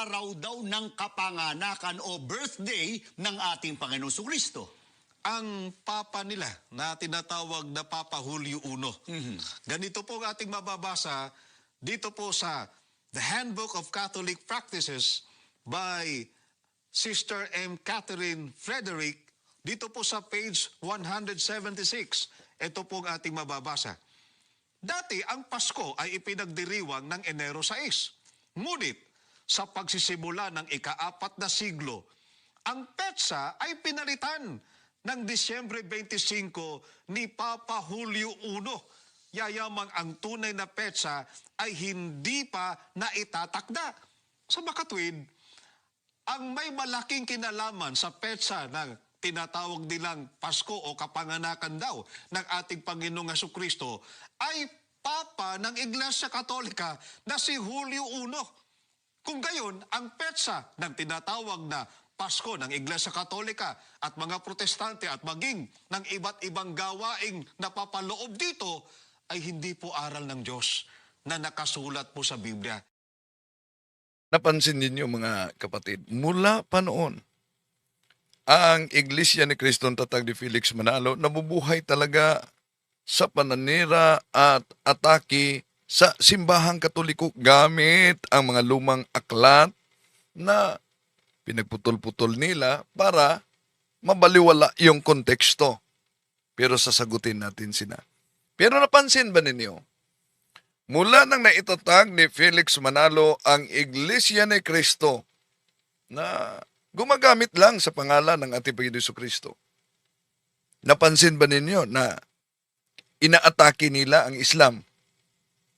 araw daw ng kapanganakan o birthday ng ating Panginoong Kristo. Ang papa nila na tinatawag na Papa Julio I. Ganito po ang ating mababasa dito po sa The Handbook of Catholic Practices by Sister M. Catherine Frederick, dito po sa page 176. Ito po ang ating mababasa. Dati ang Pasko ay ipinagdiriwang ng Enero 6. Ngunit sa pagsisimula ng ika-4 na siglo, ang petsa ay pinalitan ng Disyembre 25 ni Papa Julio I. Yayamang ang tunay na petsa ay hindi pa naitatakda. Sa makatwid, ang may malaking kinalaman sa petsa ng tinatawag nilang Pasko o kapanganakan daw ng ating Panginoong Jesucristo ay Papa ng Iglesia Katolika na si Julio I. Kung gayon, ang petsa ng tinatawag na Pasko ng Iglesia Katolika at mga Protestante at maging ng iba't ibang gawaing napapaloob dito ay hindi po aral ng Diyos na nakasulat po sa Biblia. Napansin ninyo mga kapatid, mula pa noon, ang Iglesia ni Kristong Tatag ni Felix Manalo nabubuhay talaga sa pananira at atake sa simbahang katoliko gamit ang mga lumang aklat na pinagputol-putol nila para mabaliwala yung konteksto. Pero sasagutin natin sila. Pero napansin ba ninyo? Mula nang naitatag ni Felix Manalo ang Iglesia ni Cristo na gumagamit lang sa pangalan ng ating Panginoon Jesucristo. Napansin ba ninyo na inaatake nila ang Islam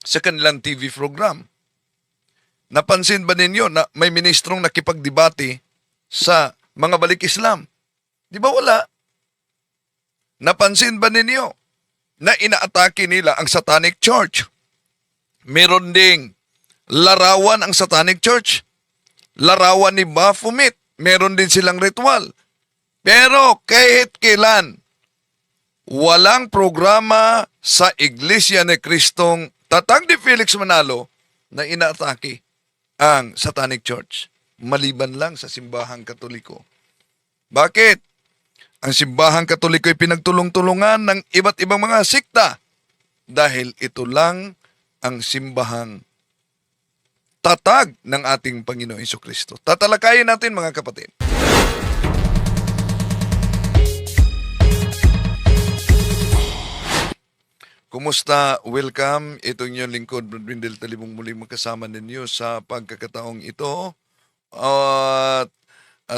sa kanilang TV program? Napansin ba ninyo na may ministrong nakipagdebate sa mga balik Islam? Di ba wala? Napansin ba ninyo na inaatake nila ang Satanic Church? Meron ding larawan ang Satanic Church. Larawan ni Baphomet. Meron din silang ritual. Pero kahit kailan, walang programa sa Iglesia ni Kristong Tatag ni Felix Manalo na inaatake ang Satanic Church, maliban lang sa simbahang katoliko. Bakit? Ang simbahang katoliko ay pinagtulong-tulungan ng iba't ibang mga sikta dahil ito lang ang simbahang tatag ng ating Panginoong Jesucristo. Tatalakayin natin mga kapatid. Kumusta? Welcome. Ito inyong lingkod, Brad Windel Talibong, muling magkasama ninyo sa pagkakataong ito. At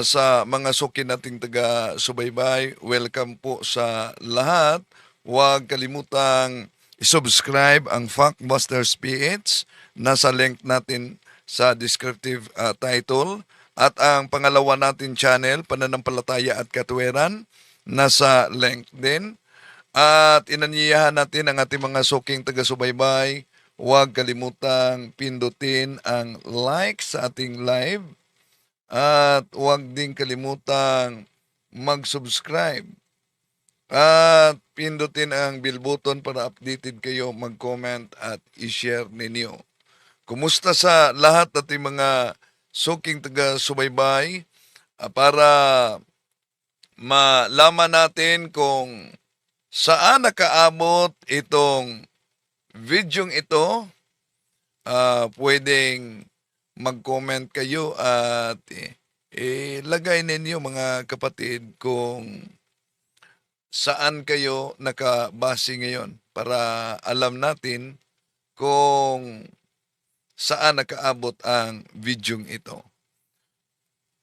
sa mga suki nating taga-subaybay, welcome po sa lahat. Huwag kalimutang i-subscribe ang Factbusters PH. Nasa link natin sa descriptive title. At ang pangalawa natin channel, Pananampalataya at Katwiran, nasa link din. At inanyayahan natin ang ating mga suking taga-subaybay. Huwag kalimutang pindutin ang like sa ating live. At huwag din kalimutang mag-subscribe. At pindutin ang bell button para updated kayo, mag-comment at i-share ninyo. Kumusta sa lahat nating mga suking taga-subaybay para malaman natin kung saan nakaabot itong videong ito. Pwedeng mag-comment kayo at ilagay ninyo mga kapatid kung saan kayo nakabase ngayon para alam natin kung saan nakaabot ang videong ito.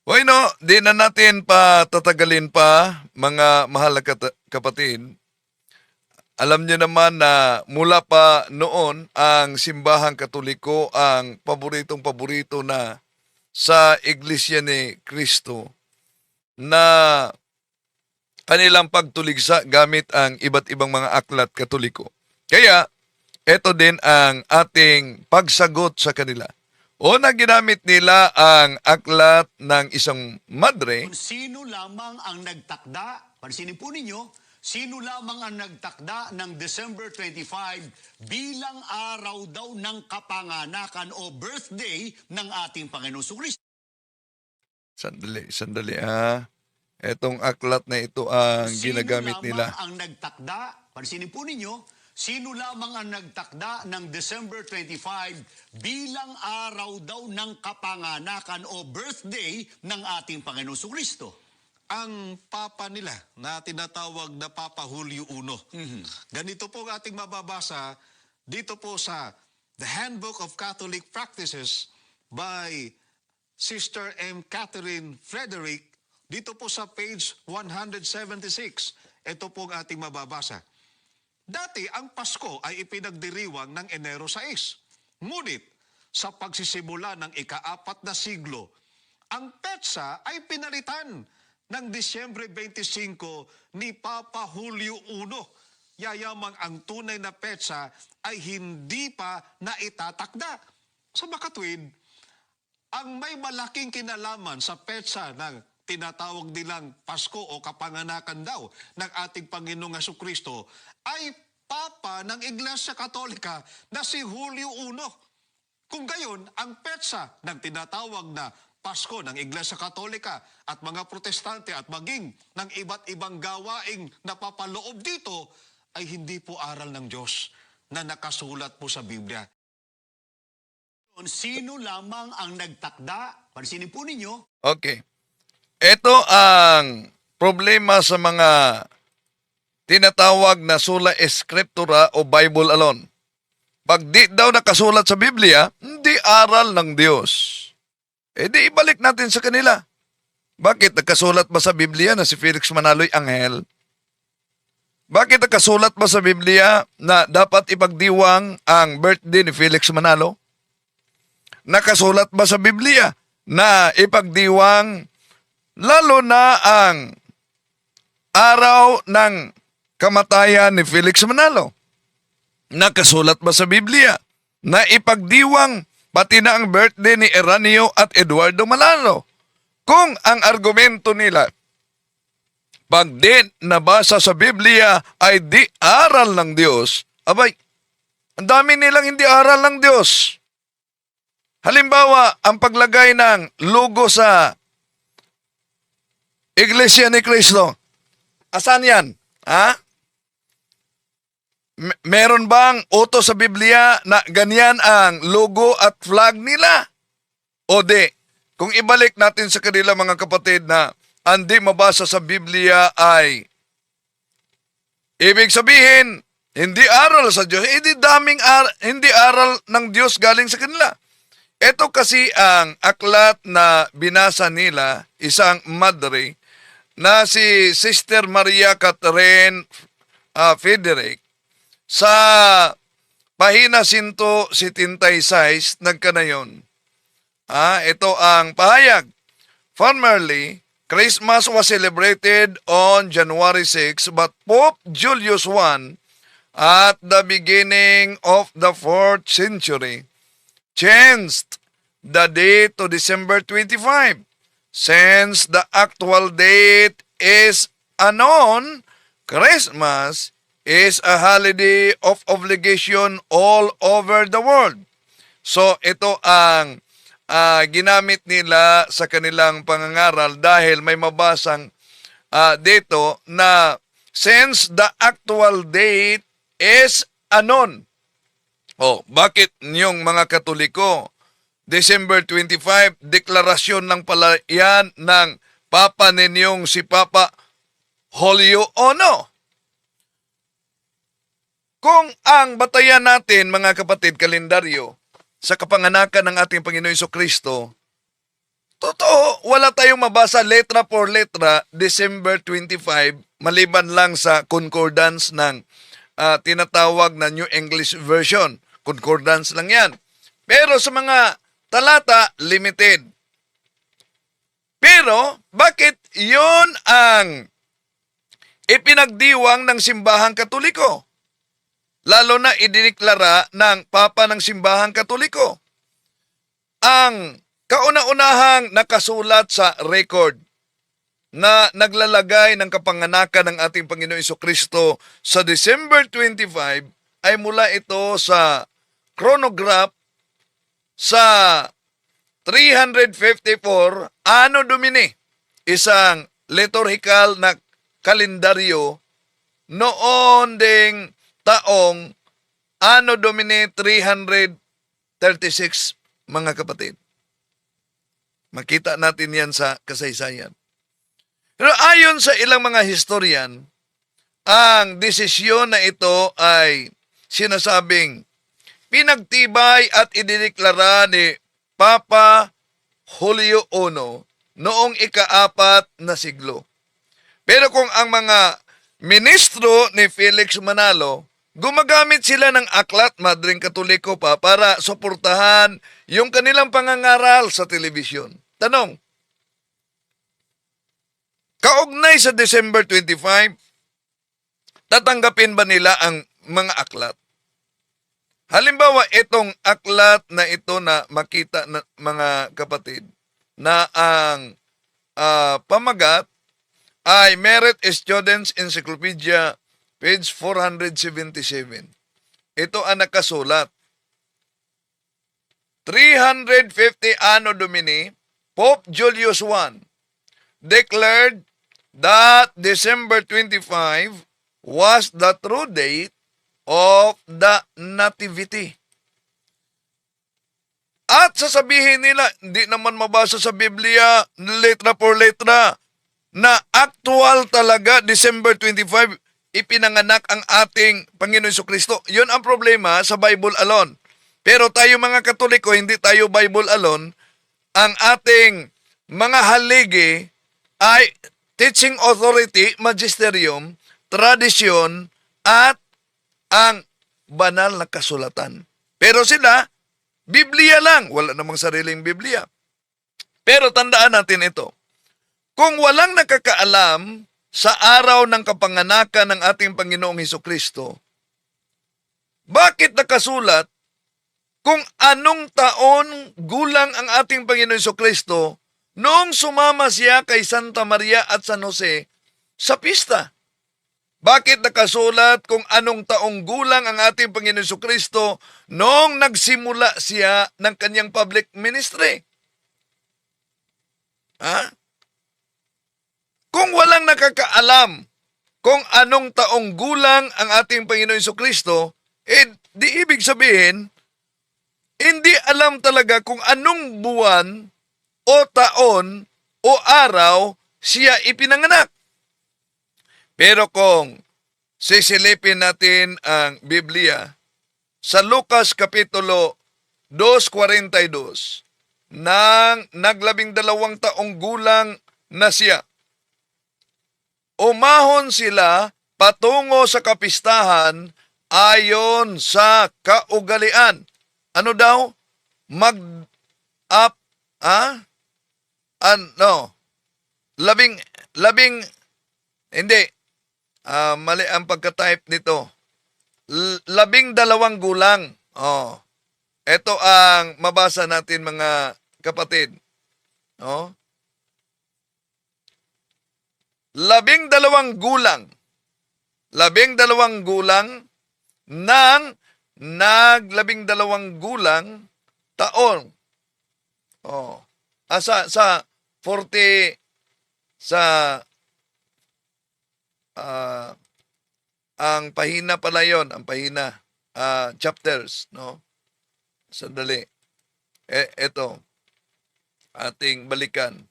Bueno, di na natin patatagalin pa mga mahal na kapatid. Alam niyo naman na mula pa noon ang simbahang katoliko ang paboritong-paborito na sa Iglesia ni Cristo na kanilang pagtuligsa gamit ang iba't ibang mga aklat katoliko. Kaya, ito din ang ating pagsagot sa kanila. Una, ginamit nila ang aklat ng isang madre. Kung sino lamang ang nagtakda, pansinin po ninyo, sino lamang ang nagtakda ng December 25 bilang araw daw ng kapanganakan o birthday ng ating Panginoong Kristo. Sandali Etong aklat na ito ang ginagamit Sino nila. lamang ang nagtakda, pansinin po ninyo, sino lamang ang nagtakda ng December 25 bilang araw daw ng kapanganakan o birthday ng ating Panginoong Kristo? Ang papa nila na tinatawag na Papa Julio I. Ganito po ang ating mababasa dito po sa The Handbook of Catholic Practices by Sister M. Catherine Frederick, dito po sa page 176. Ito po ang ating mababasa. Dati ang Pasko ay ipinagdiriwang ng Enero 6. Ngunit sa pagsisimula ng ika-4 na siglo, ang petsa ay pinalitan ng Disyembre 25 ni Papa Julio I. Yayamang ang tunay na petsa ay hindi pa naitatakda. Sa makatwid, ang may malaking kinalaman sa petsa ng tinatawag nilang Pasko o kapanganakan daw ng ating Panginoong Jesucristo ay Papa ng Iglesia Katolika na si Julio I. Kung gayon, ang petsa ng tinatawag na Pasko ng Iglesia Katolika at mga Protestante at maging ng iba't ibang gawaing napapaloob dito ay hindi po aral ng Diyos na nakasulat po sa Biblia. Sino lamang ang nagtakda, pansinin po ninyo, Okay. Ito ang problema sa mga tinatawag na sola scriptura o Bible alone. Pag di daw nakasulat sa Biblia, hindi aral ng Diyos. E di ibalik natin sa kanila. Bakit nakasulat ba sa Biblia na si Felix Manalo'y anghel? Bakit nakasulat ba sa Biblia na dapat ipagdiwang ang birthday ni Felix Manalo? Nakasulat ba sa Biblia na ipagdiwang lalo na ang araw ng kamatayan ni Felix Manalo? Nakasulat ba sa Biblia na ipagdiwang pati na ang birthday ni Eranio at Eduardo Malano? Kung ang argumento nila, pag di nabasa sa Biblia ay di aral ng Diyos, abay, ang dami nilang hindi aral ng Diyos. Halimbawa, ang paglagay ng logo sa Iglesia ni Cristo. Asan yan? Ha? Meron bang utos sa Biblia na ganyan ang logo at flag nila? O di? Kung ibalik natin sa kanila mga kapatid na hindi mabasa sa Biblia ay ibig sabihin, hindi aral sa Diyos, hindi aral ng Diyos galing sa kanila. Ito kasi ang aklat na binasa nila, isang madre, na si Sister Maria Catherine Frederick, sa pahina 176, nagkanayon. Ito ang pahayag. Formerly, Christmas was celebrated on January 6, but Pope Julius I, at the beginning of the 4th century, changed the date to December 25. Since the actual date is unknown, Christmas is a holiday of obligation all over the world. So ito ang ginamit nila sa kanilang pangangaral dahil may mabasang dito na since the actual date is unknown. Bakit niyong mga Katoliko, December 25, deklarasyon ng pala yan ng Papa ninyong si Papa Julio I. Kung ang batayan natin, mga kapatid, kalendaryo, sa kapanganakan ng ating Panginoon Jesucristo, totoo, wala tayong mabasa letra por letra December 25 maliban lang sa concordance ng tinatawag na New English Version. Concordance lang yan. Pero sa mga talata, limited. Pero, bakit yon ang ipinagdiwang ng Simbahang Katoliko? Lalo na idineklara ng Papa ng Simbahang Katoliko. Ang kauna-unahang nakasulat sa record na naglalagay ng kapanganakan ng ating Panginoon Jesucristo sa December 25 ay mula ito sa chronograph sa 354 Anno Domini, isang liturgical na kalendaryo noon ding taong Anno Domini 336, mga kapatid. Makita natin yan sa kasaysayan. Pero ayon sa ilang mga historian, ang desisyon na ito ay sinasabing pinagtibay at idineklara ni Papa Julio I noong ika-4 na siglo. Pero kung ang mga ministro ni Felix Manalo, gumagamit sila ng aklat, Madring Katoliko pa, para suportahan yung kanilang pangangaral sa telebisyon. Tanong, kaugnay sa December 25, tatanggapin ba nila ang mga aklat? Halimbawa, itong aklat na ito na makita na mga kapatid, na ang pamagat ay Merit Students Encyclopedia, page 477. Ito ang nakasulat. 350 Anno Domini, Pope Julius I declared that December 25 was the true date of the Nativity. At sasabihin nila, hindi naman mabasa sa Biblia, letra por letra, na actual talaga December 25, ipinanganak ang ating Panginoon Jesucristo. Yun ang problema sa Bible alone. Pero tayo mga Katoliko, hindi tayo Bible alone. Ang ating mga haligi ay teaching authority, magisterium, tradisyon, at ang banal na kasulatan. Pero sila, Biblia lang. Wala namang sariling Biblia. Pero tandaan natin ito. Kung walang nakakaalam sa araw ng kapanganakan ng ating Panginoong Hesukristo, bakit nakasulat kung anong taon gulang ang ating Panginoong Hesukristo noong sumama siya kay Santa Maria at San Jose sa pista? Bakit nakasulat kung anong taong gulang ang ating Panginoon Jesucristo noong nagsimula siya ng kanyang public ministry? Ha? Kung walang nakakaalam kung anong taong gulang ang ating Panginoon Jesucristo, di ibig sabihin, hindi alam talaga kung anong buwan o taon o araw siya ipinanganak. Pero kung sisilipin natin ang Biblia, sa Lucas Kapitulo 2:42, nang naglabing-dalawang taong gulang na siya, umahon sila patungo sa kapistahan ayon sa kaugalian. Ano daw? Hindi. Mali ang pagka-type nito. 12 gulang. Oh. Ito ang mabasa natin mga kapatid. Oh. 12 gulang. 12 gulang ng naglabing-dalawang gulang taon. Oh. Sa 40 sa ang pahina pala yon, ang pahina chapters, no? Sandali. Ito ating balikan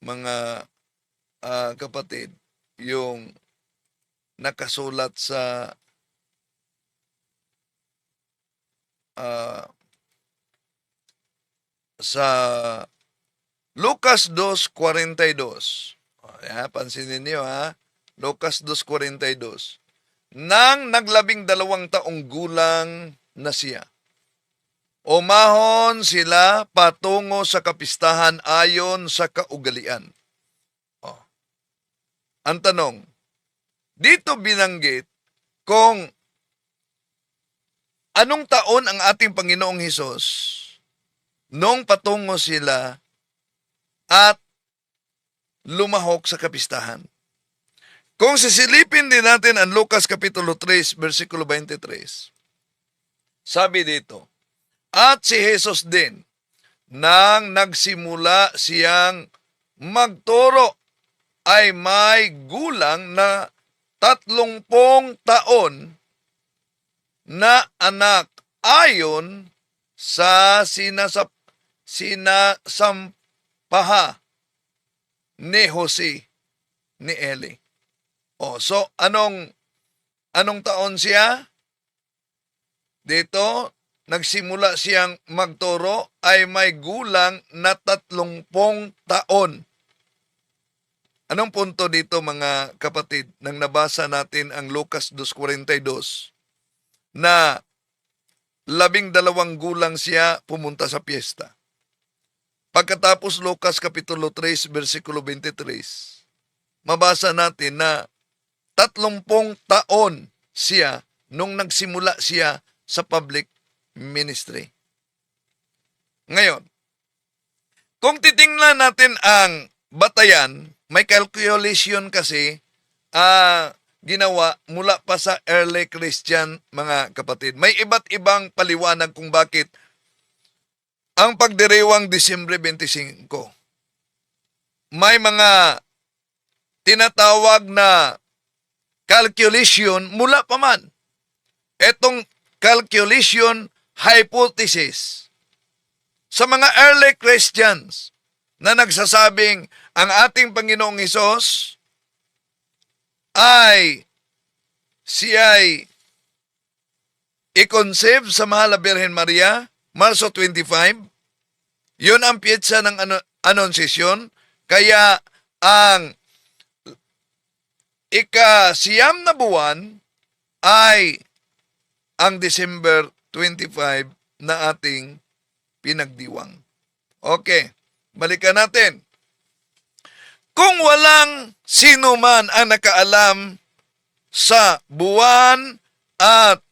mga kapatid, yung nakasulat sa Lucas 2:42. Pansinin niyo ha. Lucas 2:42. Nang naglabing-dalawang taong gulang na siya, umahon sila patungo sa kapistahan ayon sa kaugalian. Oh. Ang tanong, dito binanggit kung anong taon ang ating Panginoong Hesus nung patungo sila at lumahok sa kapistahan. Kung sisilipin din natin ang Lucas Kapitulo 3, versikulo 23, sabi dito, at si Jesus din, nang nagsimula siyang magturo ay may gulang na 30 taon na anak ayon sa sinasampaha ni Jose ni Eli. So anong taon siya? Dito, nagsimula siyang magturo ay may gulang na 30 taon. Anong punto dito mga kapatid nang nabasa natin ang Lucas 2:42 na 12 gulang siya pumunta sa piyesta. Pagkatapos Lucas Kapitulo 3 versikulo 23, mabasa natin na 30 taon siya nung nagsimula siya sa public ministry. Ngayon, kung titingnan natin ang batayan, may calculation kasi ginawa mula pa sa early Christian, mga kapatid. May iba't ibang paliwanag kung bakit ang pagdiriwang Disyembre 25. May mga tinatawag na calculation mula pa man. Etong calculation hypothesis sa mga early Christians na nagsasabing ang ating Panginoong Hesus ay siya'y i-conceive sa Mahal na Birhen Maria, Marso 25. Yun ang piyetsa ng Annunciation. Kaya ang ika-siyam na buwan ay ang December 25 na ating pinagdiwang. Okay, balikan natin. Kung walang sino man ang nakaalam sa buwan at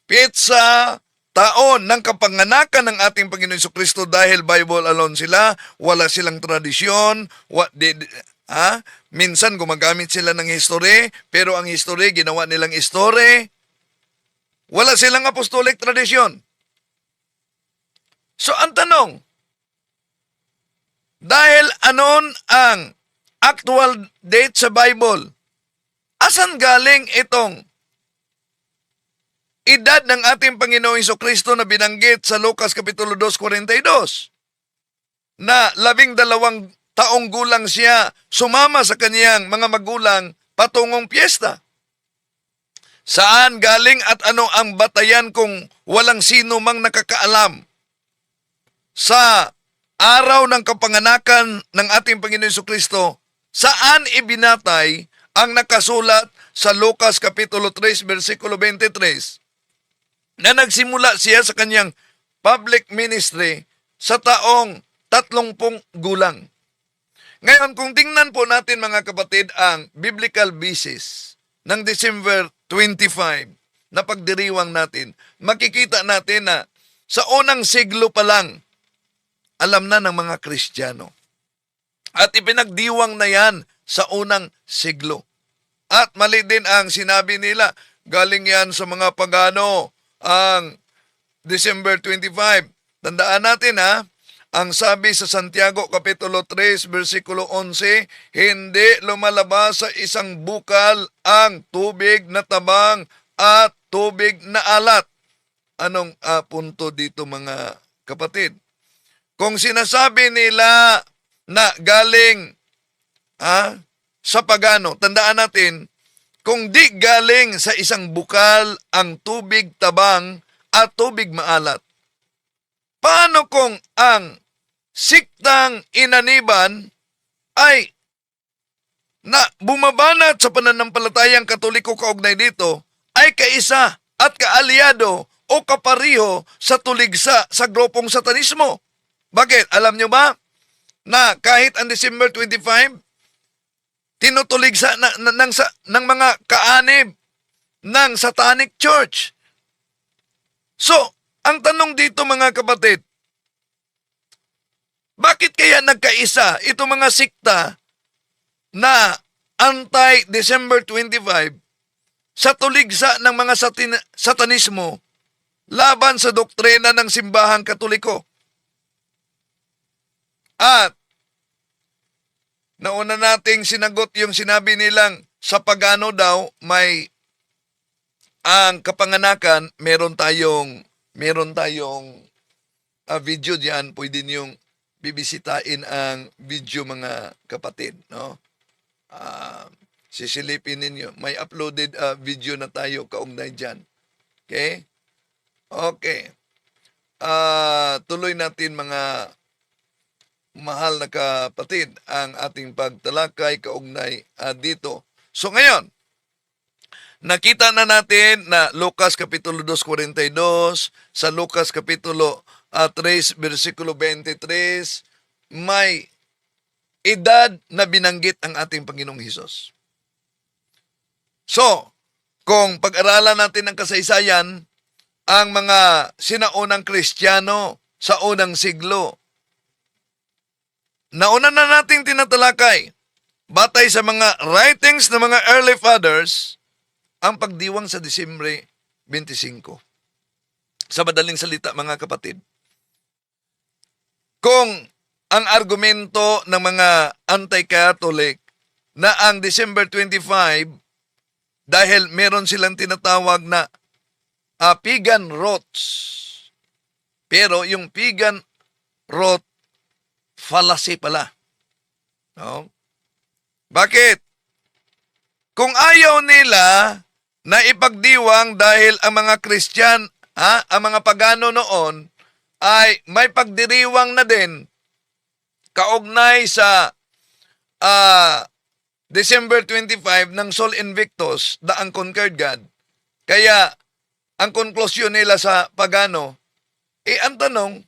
petsa, taon ng kapanganakan ng ating Panginoon Jesucristo dahil Bible alone sila, wala silang tradisyon, minsan gumagamit sila ng history, pero ang history ginawa nilang history. Wala silang apostolic tradisyon. So ang tanong, dahil anon ang actual date sa Bible, asan galing itong edad ng ating Panginoong Jesucristo na binanggit sa Lucas Kapitulo 2:42? Na 12 taong gulang siya sumama sa kaniyang mga magulang patungong piyesta. Saan galing at ano ang batayan kung walang sino mang nakakaalam sa araw ng kapanganakan ng ating Panginoon Jesucristo? Saan ibinatay ang nakasulat sa Lucas Kapitulo 3 versikulo 23 na nagsimula siya sa kanyang public ministry sa taong 30 gulang? Ngayon, kung tingnan po natin mga kapatid ang biblical basis ng December 25 na pagdiriwang natin, makikita natin na sa unang siglo pa lang, alam na ng mga Kristiyano. At ipinagdiwang na yan sa unang siglo. At mali din ang sinabi nila, galing yan sa mga pagano, ang December 25. Tandaan natin ang sabi sa Santiago Kapitulo 3, versikulo 11, hindi lumalabas sa isang bukal ang tubig na tabang at tubig na alat. Anong punto dito mga kapatid? Kung sinasabi nila na galing sa pagano, tandaan natin, kung di galing sa isang bukal ang tubig tabang at tubig maalat, paano kung ang siktang inaniban ay na bumabanat sa pananampalatayang Katoliko kaugnay dito ay kaisa at kaalyado o kapariho sa tuligsa sa grupong satanismo? Bakit? Alam nyo ba na kahit ang December 25, tinutuligsa ng mga kaanib ng Satanic Church? So, ang tanong dito mga kapatid, bakit kaya nagkaisa itong mga sikta na anti-December 25 sa tuligsa ng mga satanismo laban sa doktrina ng simbahang Katoliko? At nauna nating sinagot yung sinabi nilang sa pagano daw may ang kapanganakan, meron tayong video diyan, pwede niyong bibisitain ang video mga kapatid, no? Sisilipin ninyo. May uploaded video na tayo kaugnay diyan. Okay? Okay. Tuloy natin mga mahal na kapatid ang ating pagtalakay kaugnay dito. So ngayon, nakita na natin na Lucas Kapitulo 2:42, sa Lucas Kapitulo 3, versikulo 23, may edad na binanggit ang ating Panginoong Hesus. So, kung pag-aralan natin ang kasaysayan, ang mga sinaunang Kristiyano sa unang siglo, nauna na nating tinatalakay, batay sa mga writings ng mga early fathers, ang pagdiwang sa Disyembre 25. Sa madaling salita, mga kapatid, kung ang argumento ng mga anti-Catholic na ang December 25, dahil meron silang tinatawag na pagan rots, pero yung pagan rot, fallacy pala. No? Bakit? Kung ayaw nila na ipagdiwang dahil ang mga Christian, ang mga pagano noon, ay may pagdiriwang na din kaugnay sa December 25 ng Sol Invictus, the Unconquered God. Kaya, ang konklusyon nila sa pagano, ang tanong,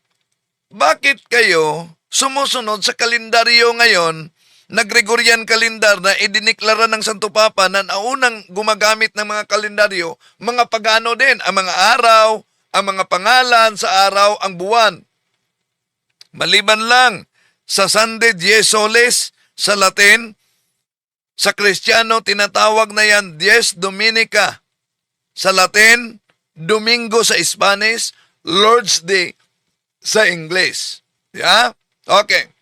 bakit kayo sumusunod sa kalendaryo ngayon na Gregorian calendar na idiniklara ng Santo Papa na naunang gumagamit ng mga kalendaryo, mga pagano din, ang mga araw, ang mga pangalan sa araw, ang buwan. Maliban lang sa Sunday Dies Solis sa Latin, sa Kristiyano tinatawag na yan Dies Dominica. Sa Latin, Domingo sa Spanish, Lord's Day sa English. Yeah? Okay.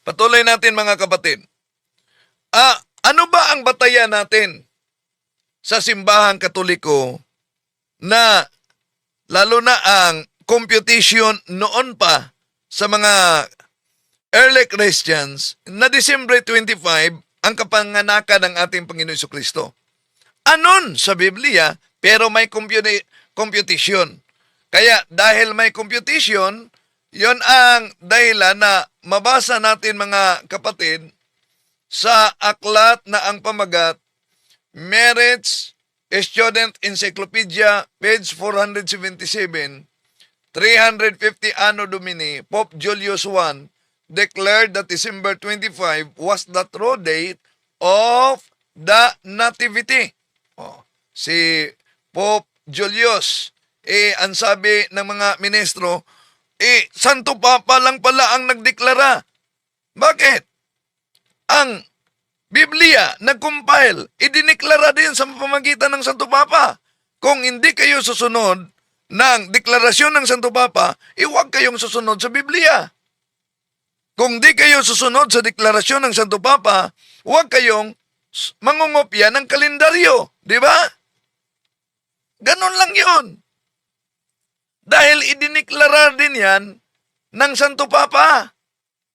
Patuloy natin mga kapatid. Ano ba ang batayan natin sa simbahang Katoliko na lalo na ang computation noon pa sa mga early Christians na December 25 ang kapanganakan ng ating Panginoon Jesucristo? Anon sa Biblia, pero may computation. Kaya dahil may computation, yon ang dahilan na mabasa natin mga kapatid sa aklat na ang pamagat, Marriage Student Encyclopedia, page 477, 350 Anno Domini, Pope Julius I declared that December 25 was the true date of the Nativity. Si Pope Julius, ang sabi ng mga ministro, Santo Papa lang pala ang nagdeklara. Bakit? Ang Biblia, nag-compile, idiniklara din sa pamamagitan ng Santo Papa. Kung hindi kayo susunod ng deklarasyon ng Santo Papa, huwag kayong susunod sa Biblia. Kung di kayo susunod sa deklarasyon ng Santo Papa, huwag kayong mangungopya ng kalendaryo. Di ba? Ganon lang yon. Dahil idiniklara din yan ng Santo Papa.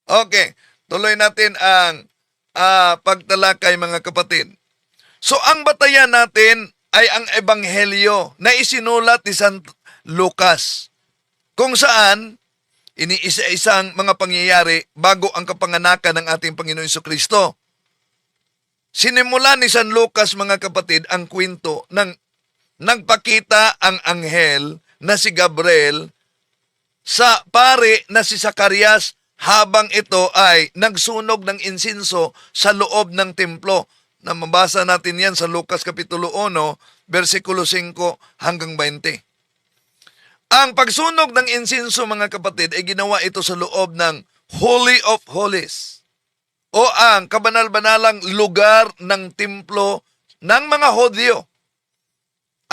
Okay, tuloy natin ang pagtalakay mga kapatid. So ang batayan natin ay ang Ebanghelyo na isinulat ni San Lucas, kung saan iniisa-isang mga pangyayari bago ang kapanganakan ng ating Panginoon Jesucristo. Sinimula ni San Lucas mga kapatid ang kwento ng nagpakita ang anghel na si Gabriel sa pare na si Zacarias habang ito ay nagsunog ng insinso sa loob ng templo. Na mabasa natin yan sa Lucas Kapitulo 1, versikulo 5 hanggang 20. Ang pagsunog ng insinso mga kapatid ay ginawa ito sa loob ng Holy of Holies o ang kabanal-banalang lugar ng templo ng mga Hodyo.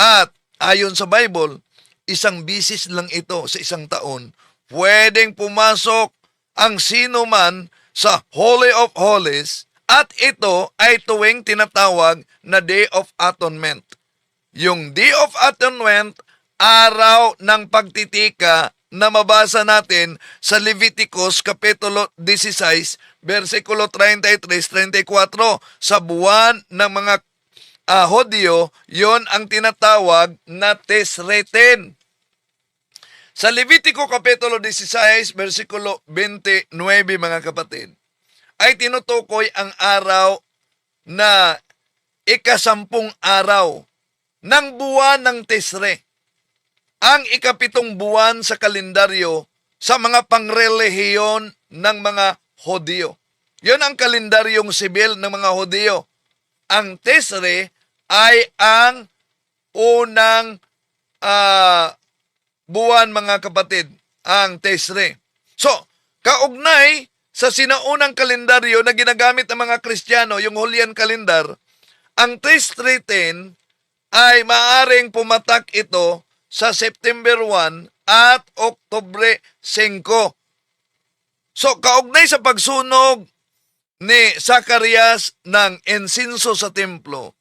At ayon sa Bible, isang bisis lang ito sa isang taon. Pwedeng pumasok ang sino man sa Holy of Holies at ito ay tuwing tinatawag na Day of Atonement. Yung Day of Atonement, araw ng pagtitika na mabasa natin sa Leviticus Kapitulo 16, versikulo 33-34. Sa buwan ng mga Hodyo, yon ang tinatawag na Tisreten. Sa Levitico Kapitulo 16, versikulo 29, mga kapatid, ay tinutukoy ang araw na ikasampung araw ng buwan ng Tisre, ang ikapitong buwan sa kalendaryo sa mga pangrelihiyon ng mga Hodyo. Yon ang kalendaryong sibil ng mga Hodyo. Ang Tisre ay ang unang buwan, mga kapatid, ang Tisre. So, kaugnay sa sinaunang kalendaryo na ginagamit ng mga Kristiyano, yung Julian calendar, ang Tisre 10 ay maaring pumatak ito sa September 1 at Oktubre 5. So, kaugnay sa pagsunog ni Zacarias ng insinso sa templo,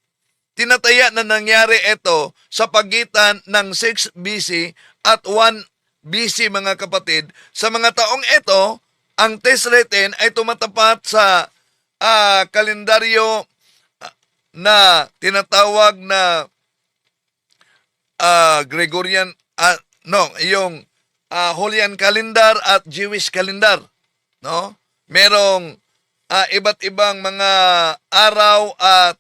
tinataya na nangyari ito sa pagitan ng 6 BC at 1 BC, mga kapatid. Sa mga taong ito, ang Tisre 10 ay tumatapat sa kalendaryo na tinatawag na Gregorian, yung Julian calendar at Jewish calendar. No? Merong iba't ibang mga araw at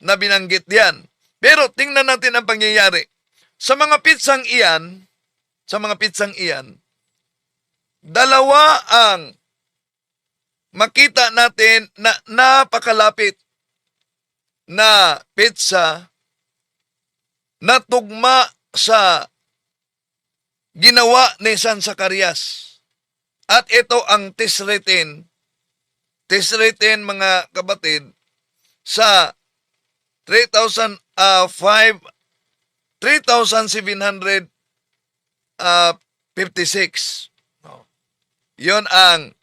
na binanggit diyan. Pero tingnan natin ang pangyayari. Sa mga pitsang iyan, dalawa ang makita natin na napakalapit na pitsa na tugma sa ginawa ni San Zacarias. At ito ang Tisre 10. Tisre 10, mga kapatid, sa 3,756. Yon ang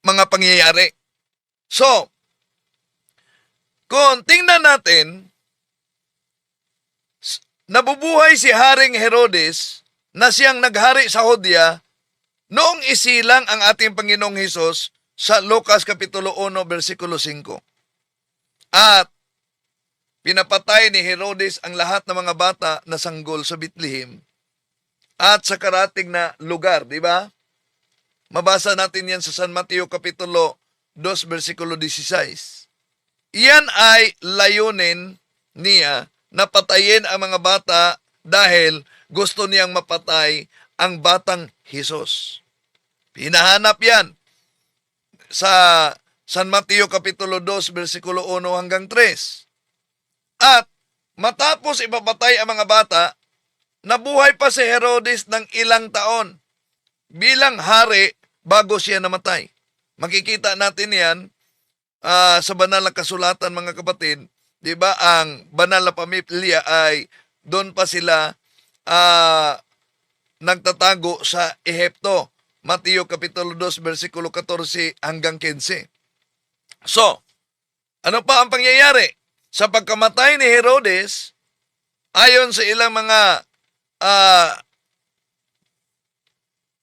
mga pangyayari. So, kung tingnan natin, nabubuhay si Haring Herodes na siyang naghari sa Hodya noong isilang ang ating Panginoong Hesus sa Lucas Kapitulo 1, versikulo 5. At pinapatay ni Herodes ang lahat ng mga bata na sanggol sa Bethlehem at sa karating na lugar, di ba? Mabasa natin yan sa San Mateo Kapitulo 2, versikulo 16. Iyan ay layunin niya na patayin ang mga bata dahil gusto niyang mapatay ang batang Hesus. Hinahanap yan sa San Mateo Kapitulo 2, versikulo 1 hanggang 3. At matapos ipapatay ang mga bata, nabuhay pa si Herodes ng ilang taon bilang hari bago siya namatay. Makikita natin yan sa banal na kasulatan, mga kapatid. Di ba, ang banal na pamilya ay doon pa sila nagtatago sa Ehipto. Mateo Kapitulo 2, versikulo 14 hanggang 15. So, ano pa ang pangyayari? Sa pagkamatay ni Herodes, ayon sa ilang mga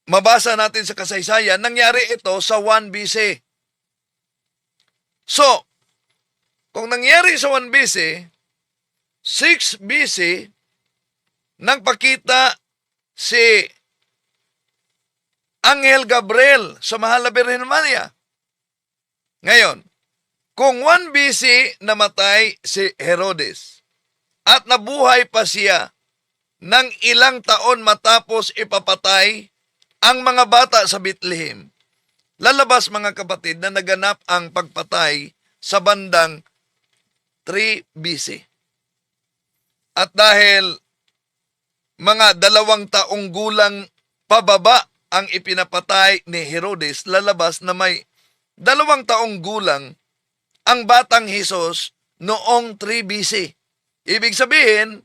mabasa natin sa kasaysayan, nangyari ito sa 1 BC. So, kung nangyari sa 1 BC, 6 BC, nang pakita si Anghel Gabriel sa Mahal na Birhen Maria. Ngayon, kung 1 BC namatay si Herodes at nabuhay pa siya ng ilang taon matapos ipapatay ang mga bata sa Bethlehem, lalabas, mga kapatid, na naganap ang pagpatay sa bandang 3 BC. At dahil mga 2 taong gulang pababa ang ipinapatay ni Herodes, lalabas na may 2 taong gulang ang batang Hesus noong 3 BC. Ibig sabihin,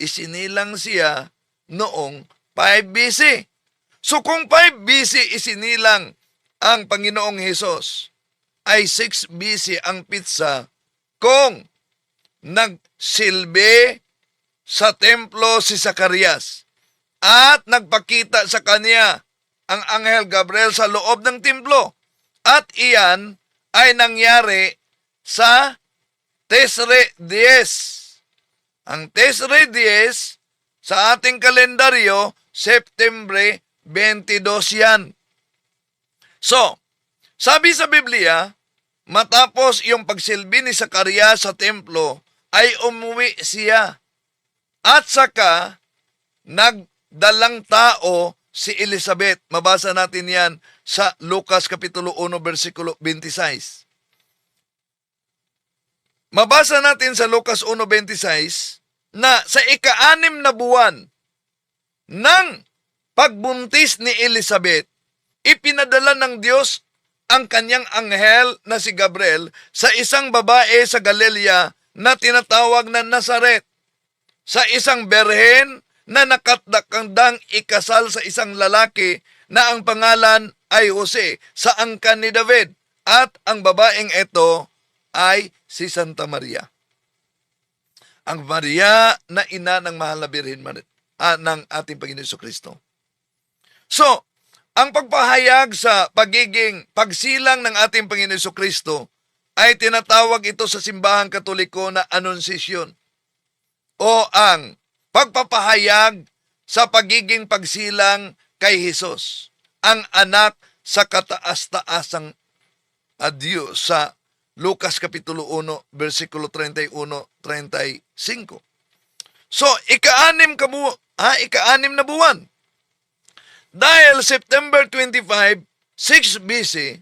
isinilang siya noong 5 BC. So kung 5 BC isinilang ang Panginoong Hesus, ay 6 BC ang pitsa kung nagsilbi sa templo si Zacarias at nagpakita sa kanya ang Anghel Gabriel sa loob ng templo. At iyan ay nangyari sa Tesre Dies. Ang Tesre Dies sa ating kalendaryo, September 22 yan. So, sabi sa Biblia, matapos yung pagsilbi ni Zacarias sa templo, ay umuwi siya. At saka, nagdalang tao si Elizabeth. Mabasa natin yan sa Lucas Kapitulo 1, versikulo 26. Mabasa natin sa Lucas 1:26 na sa ika-6 na buwan ng pagbuntis ni Elizabeth, ipinadala ng Diyos ang kanyang anghel na si Gabriel sa isang babae sa Galilea na tinatawag na Nazaret, sa isang berhen na nakatakdang ikasal sa isang lalaki na ang pangalan ay Jose sa angkan ni David, at ang babaeng ito ay si Santa Maria. Ang Maria na ina ng mahal na Birhen ng ating Panginoon Jesucristo. So, ang pagpahayag sa pagiging pagsilang ng ating Panginoon Jesucristo ay tinatawag ito sa simbahang Katoliko na Annunciation, o ang pagpapahayag sa pagiging pagsilang kay Hesus, ang anak sa kataas-taasang Diyos, sa Lucas Kapitulo 1, versikulo 31-35. So, ika-6 na buwan. Dahil September 25, 6 BC,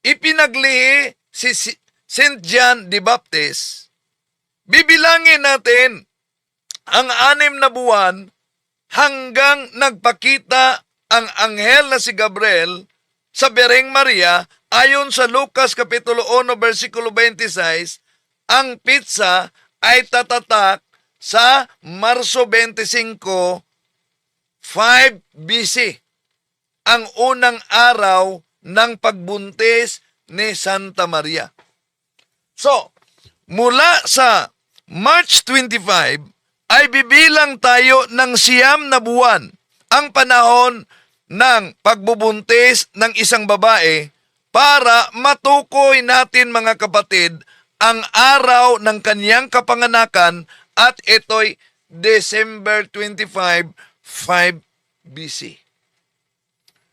ipinaglihi si St. John the Baptist. Bibilangin natin ang 6 na buwan hanggang nagpakita ang anghel na si Gabriel sa Birheng Maria. Ayon sa Lucas Kapitulo 1, versikulo 26, ang pitsa ay tatatak sa Marso 25, 5 BC, ang unang araw ng pagbuntis ni Santa Maria. So, mula sa March 25, ay bibilang tayo ng 9 na buwan, ang panahon ng pagbubuntis ng isang babae, para matukoy natin, mga kapatid, ang araw ng kanyang kapanganakan, at ito'y December 25, 5 BC.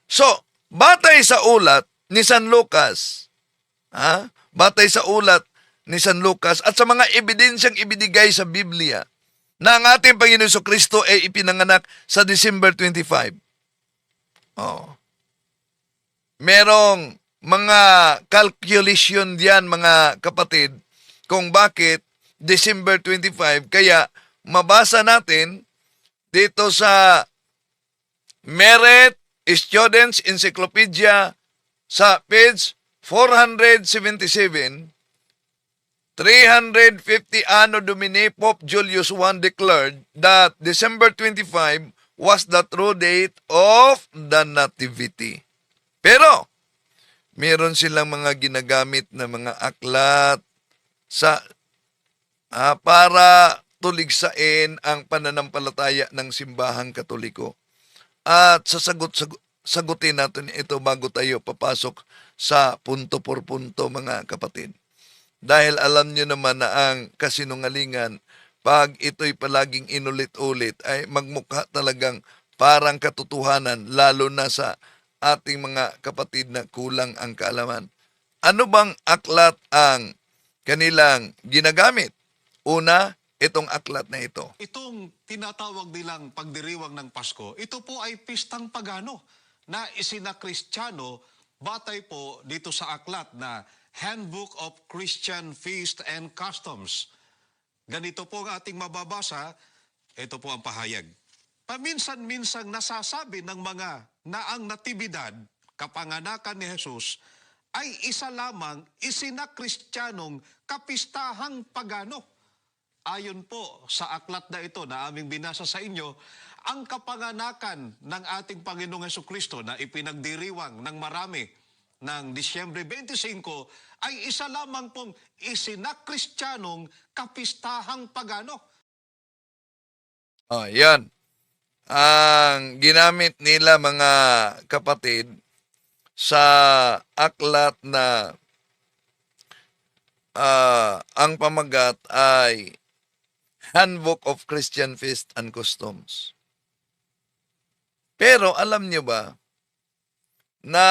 So, batay sa ulat ni San Lucas, batay sa ulat ni San Lucas at sa mga ebidensyang ibinigay sa Biblia, na ang ating Panginoon Jesucristo ay ipinanganak sa December 25. Merong mga calculation diyan, mga kapatid, kung bakit December 25. Kaya mabasa natin dito sa Merit Students Encyclopedia sa page 477, 350 Anno Domini, Pope Julius I declared that December 25 was the true date of the Nativity. Pero, meron silang mga ginagamit na mga aklat sa para tuligsain ang pananampalataya ng simbahang Katoliko. At sagutin natin ito bago tayo papasok sa punto por punto, mga kapatid. Dahil alam nyo naman na ang kasinungalingan, pag ito'y palaging inulit-ulit, ay magmukha talagang parang katotohanan, lalo na sa ating mga kapatid na kulang ang kaalaman. Ano bang aklat ang kanilang ginagamit? Una, itong aklat na ito. Itong tinatawag nilang pagdiriwang ng Pasko, ito po ay pistang pagano na isinakristyano batay po dito sa aklat na Handbook of Christian Feast and Customs. Ganito po ang ating mababasa, ito po ang pahayag. Paminsan-minsang nasasabi ng mga na ang natibidad, kapanganakan ni Jesus, ay isa lamang isinakristiyanong kapistahang pagano ayon po sa aklat na ito na aming binasa sa inyo, ang kapanganakan ng ating Panginoong Hesukristo na ipinagdiriwang ng marami ng Disyembre 25 ay isa lamang pong isinakristiyanong kapistahang pagano. Oh, yan. Ang ginamit nila mga kapatid sa aklat na ang pamagat ay Handbook of Christian Feast and Customs. Pero alam nyo ba na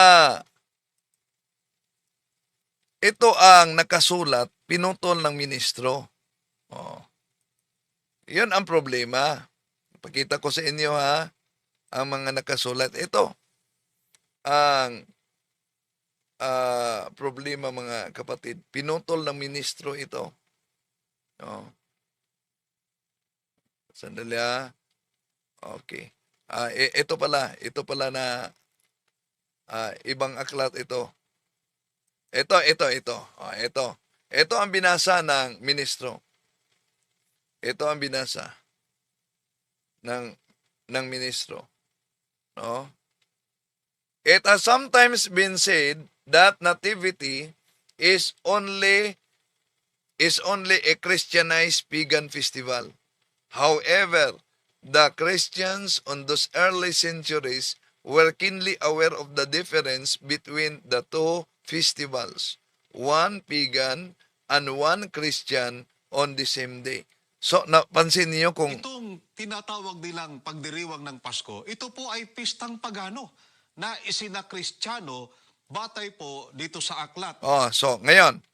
ito ang nakasulat, pinutol ng ministro? Oh. Yun ang problema. Pakita ko sa inyo ha, ang mga nakasulat. Ito ang problema mga kapatid. Pinutol ng ministro ito. Oh. Sandali ha. Okay. Ito pala na ibang aklat ito. Ito. Ito ang binasa ng ministro. Ito ang binasa ng ministro. No? It has sometimes been said that nativity is only a Christianized pagan festival. However, the Christians on those early centuries were keenly aware of the difference between the two festivals, one pagan and one Christian on the same day. So, napansin niyo kung... Itong tinatawag nilang pagdiriwang ng Pasko, ito po ay pistang pagano na isinakristyano batay po dito sa aklat. So, ngayon,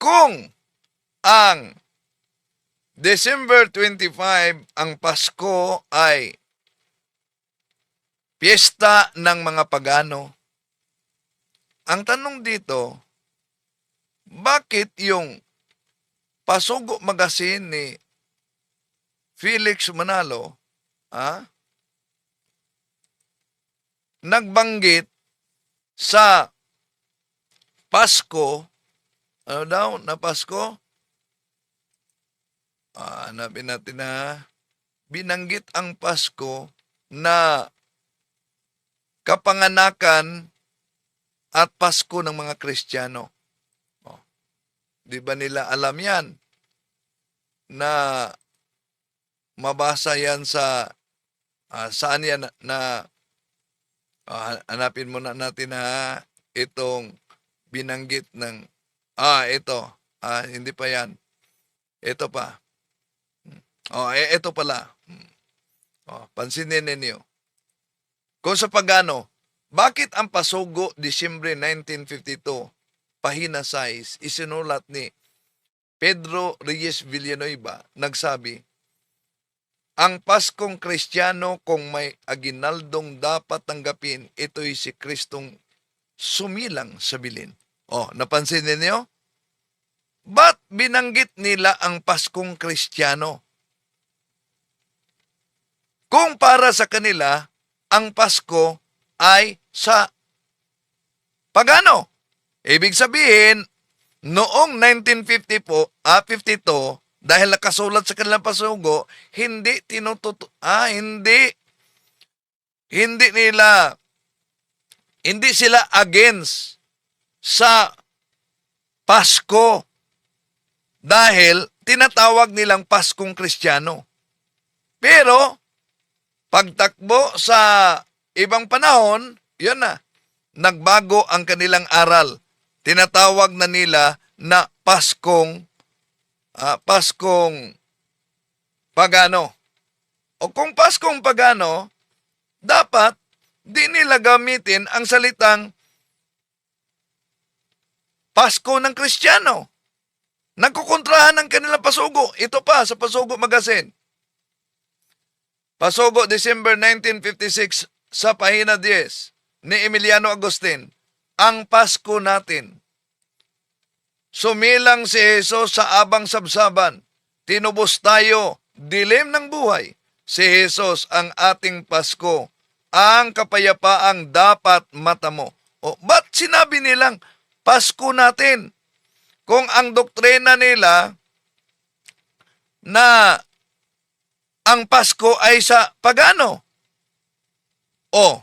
kung ang December 25, ang Pasko ay piyesta ng mga pagano. Ang tanong dito, bakit yung Pasugo Magazine ni Felix Manalo, nagbanggit sa Pasko, ano daw na Pasko? Hanapin natin na binanggit ang Pasko na kapanganakan at Pasko ng mga Kristiyano. Di ba nila alam yan? Na mabasa yan sa saan yan na hanapin muna natin na itong binanggit ng ito. Hindi pa yan. Ito pa. Ito pala. Pansinin ninyo. Kung sa pagano, bakit ang Pasugo, Disyembre 1952, pahina 6, isinulat ni Pedro Reyes Villanueva, nagsabi, ang Paskong Kristiyano kung may aginaldong dapat tanggapin, ito'y si Kristong sumilang sa bilin. Napansin ninyo? Ba't binanggit nila ang Paskong Kristiyano? Kung para sa kanila, ang Pasko ay sa pagano. Ibig sabihin, noong 1950 po, 52, dahil nakasulat sa kanilang pasugo, hindi sila against sa Pasko dahil tinatawag nilang Paskong Kristiyano. Pero, pagtakbo sa ibang panahon, yun na, nagbago ang kanilang aral. Tinatawag na nila na Paskong pagano. O kung Paskong pagano, dapat di nila gamitin ang salitang Pasko ng Kristiyano. Nagkukontrahan ng kanilang pasugo. Ito pa sa Pasugo Magazine. Pasugo, December 1956, sa pahina 10 ni Emiliano Agustin, ang Pasko natin. Sumilang si Jesus sa abang sabsaban. Tinubos tayo, dilim ng buhay. Si Jesus ang ating Pasko, ang kapayapaang dapat matamo. Ba't sinabi nilang Pasko natin? Kung ang doktrina nila na ang Pasko ay sa pagano. O,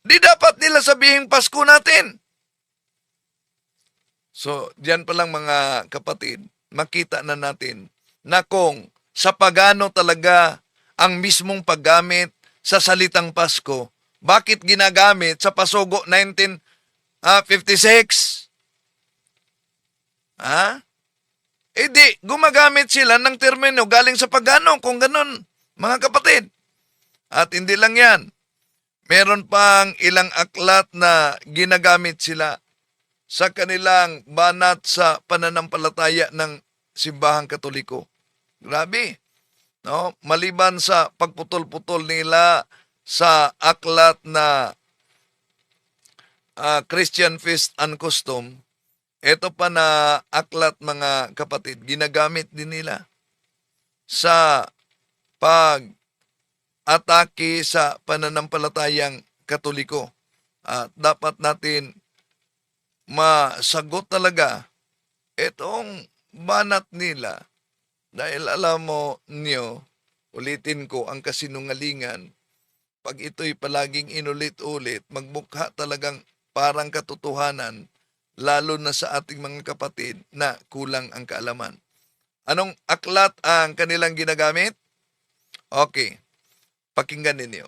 di dapat nila sabihin Pasko natin. So, diyan pa lang mga kapatid, makita na natin na kung sa pagano talaga ang mismong paggamit sa salitang Pasko, bakit ginagamit sa Pasugo 1956? Ha? Eh di, gumagamit sila ng termino galing sa pagano kung ganun, mga kapatid. At hindi lang yan. Meron pang ilang aklat na ginagamit sila sa kanilang banat sa pananampalataya ng simbahang Katoliko. Grabe. No? Maliban sa pagputol-putol nila sa aklat na Christian Feast and Custom, ito pa na aklat mga kapatid, ginagamit din nila sa pag-atake sa pananampalatayang Katoliko. At dapat natin masagot talaga itong banat nila dahil alam mo niyo, ulitin ko, ang kasinungalingan, pag ito'y palaging inulit-ulit, magmukha talagang parang katotohanan, lalo na sa ating mga kapatid na kulang ang kaalaman. Anong aklat ang kanilang ginagamit? Okay, pakinggan ninyo.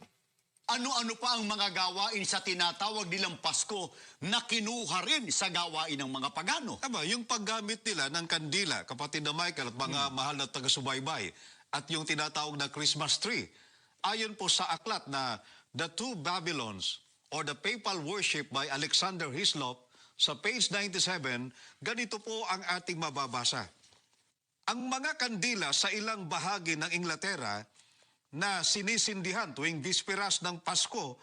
Ano-ano pa ang mga gawain sa tinatawag nilang Pasko na kinuha rin sa gawain ng mga pagano? Aba, yung paggamit nila ng kandila, kapatid na Michael at mga mahal na taga-subaybay, at yung tinatawag na Christmas tree, ayon po sa aklat na The Two Babylons or the Papal Worship by Alexander Hislop, sa page 97, ganito po ang ating mababasa. Ang mga kandila sa ilang bahagi ng Inglaterra na sinisindihan tuwing bisperas ng Pasko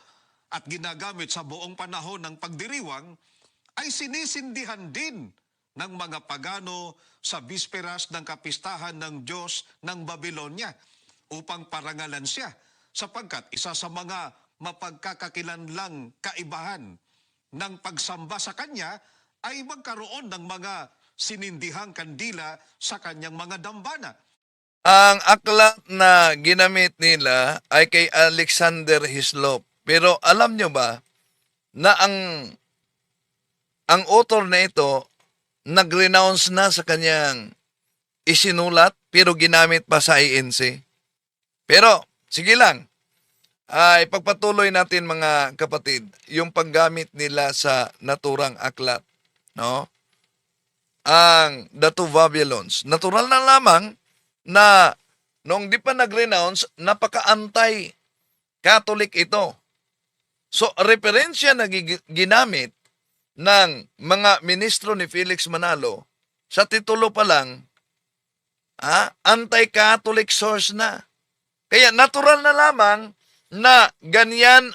at ginagamit sa buong panahon ng pagdiriwang ay sinisindihan din ng mga pagano sa bisperas ng kapistahan ng Diyos ng Babylonia upang parangalan siya sapagkat isa sa mga mapagkakakilanlang kaibahan ng pagsamba sa kanya ay magkaroon ng mga sinindihang kandila sa kanyang mga dambana. Ang aklat na ginamit nila ay kay Alexander Hislop. Pero alam nyo ba na ang author na ito nag-renounce na sa kanyang isinulat pero ginamit pa sa INC. Pero sige lang, ipagpatuloy natin mga kapatid yung paggamit nila sa naturang aklat, no? Ang The Two Babylons. Natural na lamang na nung di pa nag-renounce, napaka-anti-Catholic ito. So, referensya na ginamit ng mga ministro ni Felix Manalo, sa titulo pa lang, anti-Catholic source na. Kaya natural na lamang na ganyan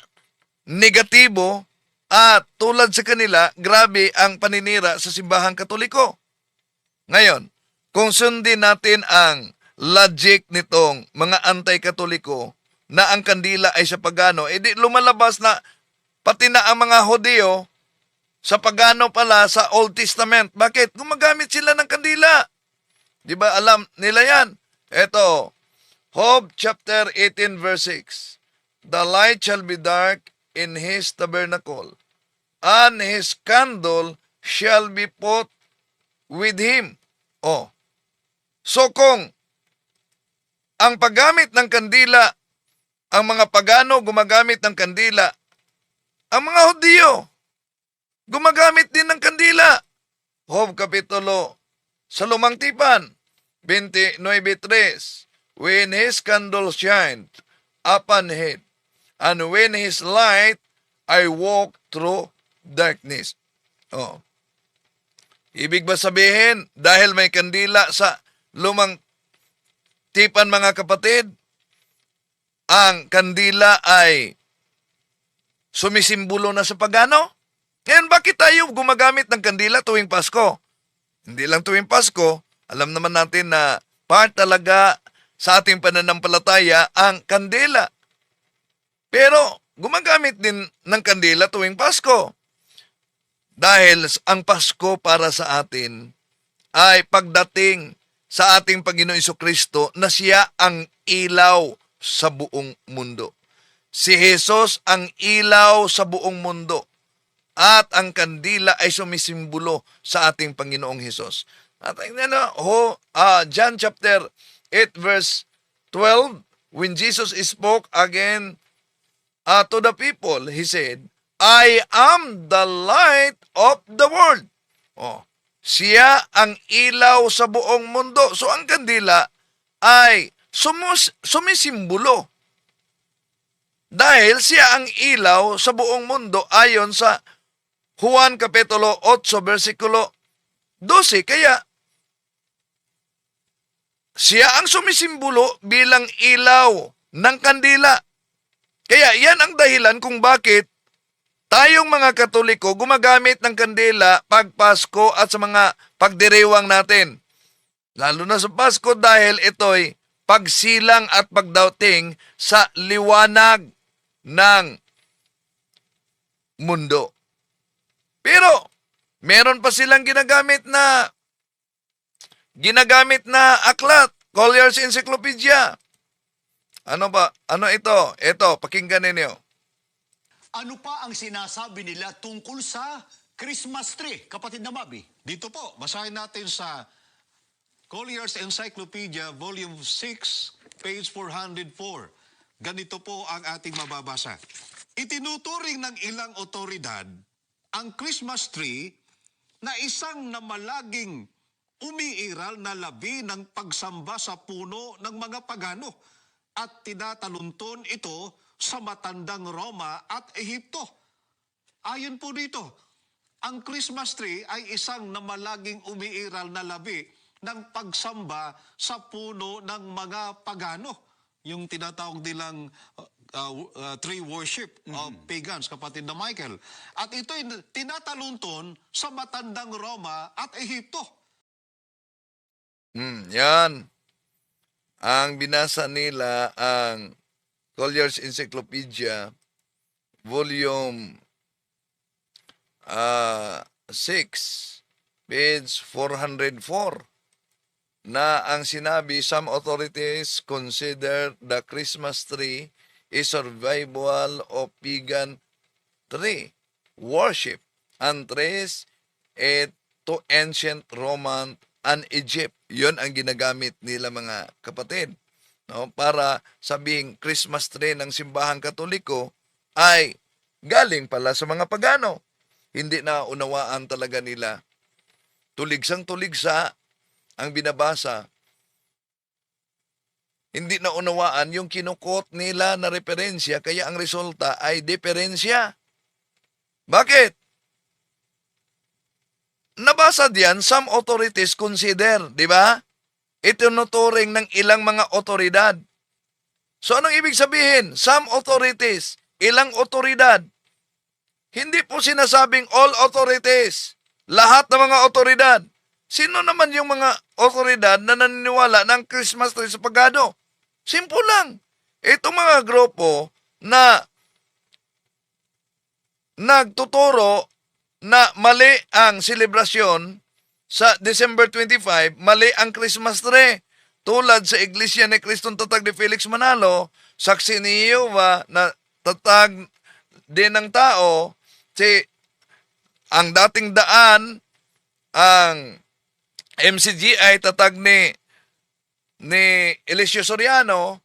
negatibo at tulad sa kanila, grabe ang paninira sa simbahang Katoliko. Ngayon, kung sundin natin ang logic nitong mga anti-Katoliko na ang kandila ay sa pagano, edi lumalabas na pati na ang mga Hudyo sa pagano pala sa Old Testament. Bakit? Gumagamit sila ng kandila. Di ba alam nila yan? Ito, Job chapter 18 verse 6. The light shall be dark in his tabernacle, and his candle shall be put with him. Oh. So kung ang paggamit ng kandila, ang mga pagano gumagamit ng kandila, ang mga Hudyo gumagamit din ng kandila. Job kapitulo sa Lumang Tipan 29:3. When his candle shined upon him, and when his light, I walk through darkness. Oh. Ibig ba sabihin, dahil may kandila sa Lumang Tipan mga kapatid, ang kandila ay sumisimbolo na sa pagano? Ngayon, bakit tayo gumagamit ng kandila tuwing Pasko? Hindi lang tuwing Pasko, alam naman natin na part talaga sa ating pananampalataya ang kandila. Pero gumagamit din ng kandila tuwing Pasko. Dahil ang Pasko para sa atin ay pagdating sa ating Panginoon Kristo na siya ang ilaw sa buong mundo. Si Jesus ang ilaw sa buong mundo at ang kandila ay sumisimbolo sa ating Panginoong Hesus. At John chapter 8 verse 12, when Jesus spoke again to the people, he said, I am the light of the world. Siya ang ilaw sa buong mundo. So ang kandila ay sumisimbolo. Dahil siya ang ilaw sa buong mundo ayon sa Juan Kapitulo 8, versikulo 12. Kaya, siya ang sumisimbolo bilang ilaw ng kandila. Kaya, yan ang dahilan kung bakit tayong mga Katoliko gumagamit ng kandila pag Pasko at sa mga pagdiriwang natin. Lalo na sa Pasko dahil ito'y pagsilang at pagdating sa liwanag ng mundo. Pero, meron pa silang ginagamit na aklat, Collier's Encyclopedia. Ano ba? Ano ito? Ito, pakinggan ninyo. Ano pa ang sinasabi nila tungkol sa Christmas tree, kapatid na Mabi? Dito po, basahin natin sa Collier's Encyclopedia, Volume 6, page 404. Ganito po ang ating mababasa. Itinuturing ng ilang otoridad ang Christmas tree na isang namalaging umiiral na labi ng pagsamba sa puno ng mga pagano at tinatalunton ito sa matandang Roma at Ehipto. Ayon po dito, ang Christmas tree ay isang namalaging umiiral na labi ng pagsamba sa puno ng mga pagano. Yung tinatawag nilang tree worship of pagans, kapatid na Michael. At ito'y tinatalunton sa matandang Roma at Ehipto. Yan. Ang binasa nila ang Collier's Encyclopedia, Volume 6, page 404, na ang sinabi, some authorities consider the Christmas tree a survival of pagan tree worship and trace it to ancient Roman and Egypt. Yun ang ginagamit nila mga kapatid. No? Para sabing Christmas tree ng simbahang Katoliko ay galing pala sa mga pagano. Hindi na unawaan talaga nila. Tuligsang-tuligsa ang binabasa. Hindi na unawaan yung kinukot nila na referensya, kaya ang resulta ay diferensya. Bakit? Nabasa diyan, some authorities consider, di ba? Itinuturing ng ilang mga otoridad. So anong ibig sabihin? Some authorities, ilang otoridad. Hindi po sinasabing all authorities, lahat ng mga otoridad. Sino naman yung mga otoridad na naniniwala ng Christmas tree sa pagano? Simple lang. Itong mga grupo na nagtuturo na mali ang selebrasyon sa December 25, mali ang Christmas tree. Tulad sa Iglesia ni Cristong Tatag ni Felix Manalo, saksi ni Jehovah na tatag din ng tao, ang dating daan, ang MCGI tatag ni Eliseo Soriano,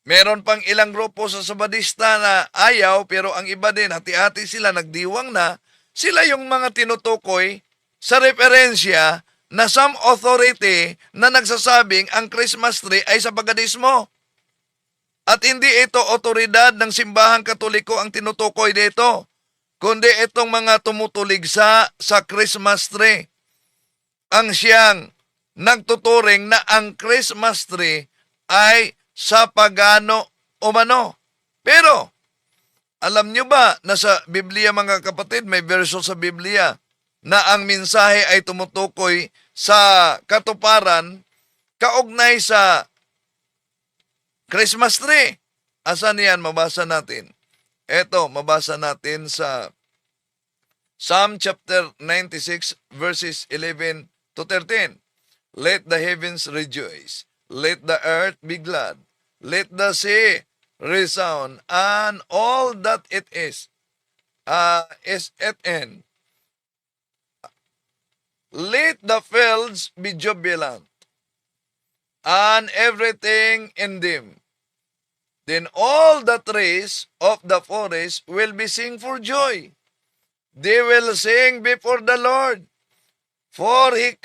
meron pang ilang grupo sa Sabadista na ayaw, pero ang iba din, hati-hati sila, nagdiwang na, sila yung mga tinutukoy sa referensya na some authority na nagsasabing ang Christmas tree ay sa paganismo. At hindi ito otoridad ng simbahang Katoliko ang tinutukoy dito, kundi itong mga tumutuligsa sa Christmas tree. Ang siyang nagtuturing na ang Christmas tree ay sa pagano umano. Pero, alam nyo ba na sa Biblia mga kapatid, may verso sa Biblia na ang mensahe ay tumutukoy sa katuparan kaugnay sa Christmas tree. Asan yan? Mabasa natin. Eto, mabasa natin sa Psalm chapter 96 verses 11 to 13. Let the heavens rejoice. Let the earth be glad. Let the sea resound, and all that it is at end. Let the fields be jubilant, and everything in them. Then all the trees of the forest will be sing for joy. They will sing before the Lord, for he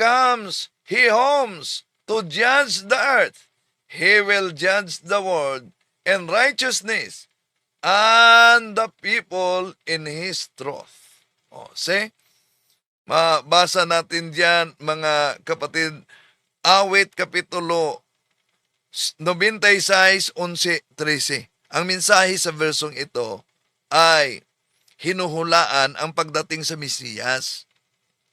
homes to judge the earth. He will judge the world in righteousness and the people in his truth. See? Mabasa natin diyan, mga kapatid, Awit Kapitulo 96, 11, 13. Ang mensahe sa versong ito ay hinuhulaan ang pagdating sa Mesiyas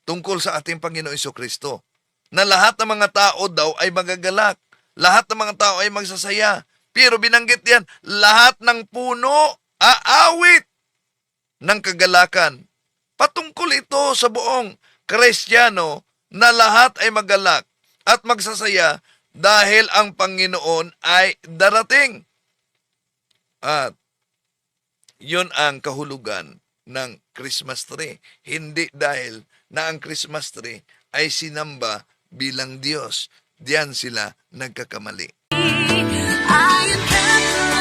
tungkol sa ating Panginoong Jesucristo. Na lahat ng mga tao daw ay magagalak. Lahat ng mga tao ay magsasaya. Pero binanggit yan, lahat ng puno aawit ng kagalakan. Patungkol ito sa buong Kristiyano na lahat ay magalak at magsasaya dahil ang Panginoon ay darating. At yun ang kahulugan ng Christmas tree. Hindi dahil na ang Christmas tree ay sinamba bilang Diyos. Diyan sila nagkakamali. I am Catholic.